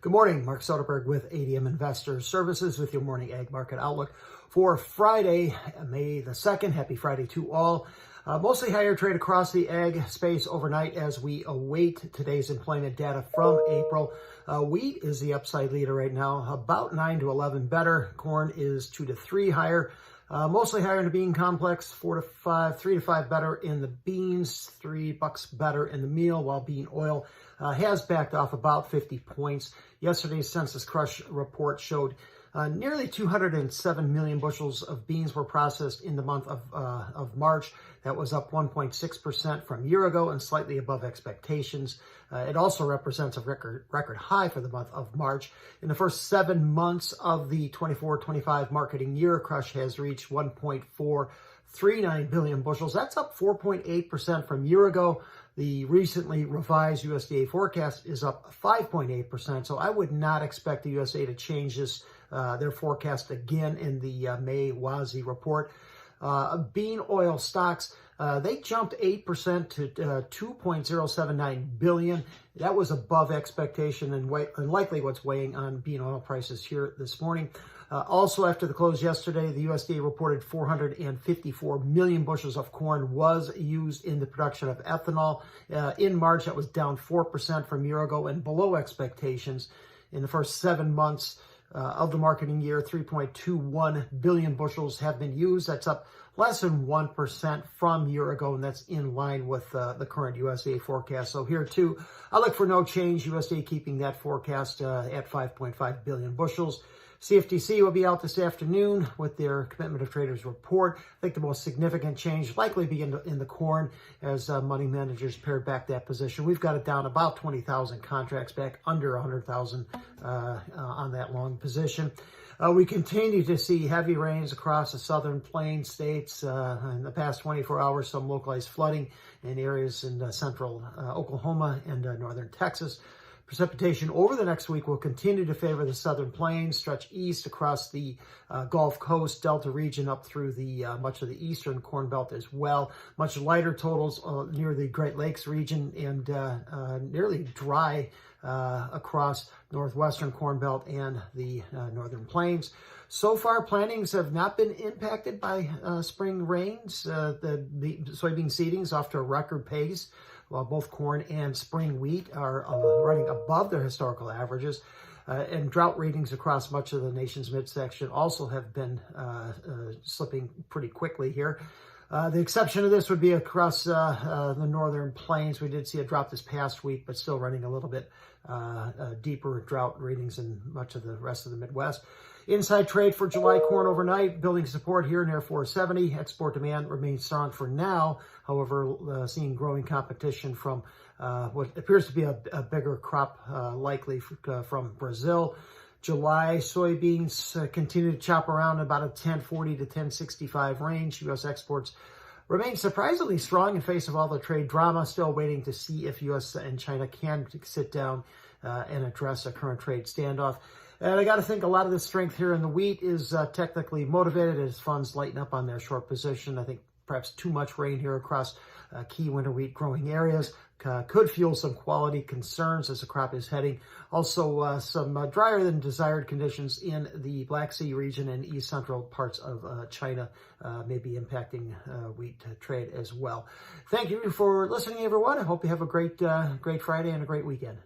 Good morning, Mark Soderberg with ADM Investor Services with your morning ag market outlook for Friday, May the 2nd. Happy Friday to all. Mostly higher trade across the ag space overnight as we await today's employment data from April. Wheat is the upside leader right now, about 9 to 11 better. Corn is 2 to 3 higher. Mostly higher in the bean complex, 4 to 5, 3 to 5 better in the beans, $3 better in the meal, while bean oil has backed off about 50 points. Yesterday's census crush report showed nearly 207 million bushels of beans were processed in the month of March. That was up 1.6% from a year ago and slightly above expectations. It also represents a record high for the month of March. In the first 7 months of the 24-25 marketing year, crush has reached 1.439 billion bushels. That's up 4.8% from a year ago. The recently revised USDA forecast is up 5.8%. So I would not expect the USDA to change their forecast again in the May WASI report. Bean oil stocks, they jumped 8% to 2.079 billion. That was above expectation and likely what's weighing on bean oil prices here this morning. Also, after the close yesterday, the USDA reported 454 million bushels of corn was used in the production of ethanol. In March, that was down 4% from a year ago and below expectations. In the first 7 months of the marketing year, 3.21 billion bushels have been used. That's up less than 1% from a year ago, and that's in line with the current USDA forecast. So here too, I look for no change. USDA keeping that forecast at 5.5 billion bushels. CFTC will be out this afternoon with their Commitment of Traders report. I think the most significant change likely be in the corn as money managers pared back that position. We've got it down about 20,000 contracts, back under 100,000 on that long position. We continue to see heavy rains across the southern plains states. In the past 24 hours, some localized flooding in areas in central Oklahoma and northern Texas. Precipitation over the next week will continue to favor the southern plains, stretch east across the Gulf Coast, Delta region up through the much of the eastern Corn Belt as well. Much lighter totals near the Great Lakes region and nearly dry across northwestern Corn Belt and the northern plains. So far, plantings have not been impacted by spring rains. The soybean seedings off to a record pace, while both corn and spring wheat are running above their historical averages. And drought readings across much of the nation's midsection also have been slipping pretty quickly here. The exception to this would be across the northern plains. We did see a drop this past week, but still running a little bit deeper drought readings in much of the rest of the Midwest. Inside trade for July corn overnight, building support here near 470. Export demand remains strong for now. However, seeing growing competition from what appears to be a bigger crop likely from Brazil. July soybeans continue to chop around about a 1040 to 1065 range. U.S. exports remain surprisingly strong in face of all the trade drama. Still waiting to see if U.S. and China can sit down and address a current trade standoff. And I got to think a lot of the strength here in the wheat is technically motivated as funds lighten up on their short position. I think perhaps too much rain here across key winter wheat growing areas could fuel some quality concerns as the crop is heading. Also, some drier than desired conditions in the Black Sea region and east central parts of China may be impacting wheat trade as well. Thank you for listening, everyone. I hope you have a great Friday and a great weekend.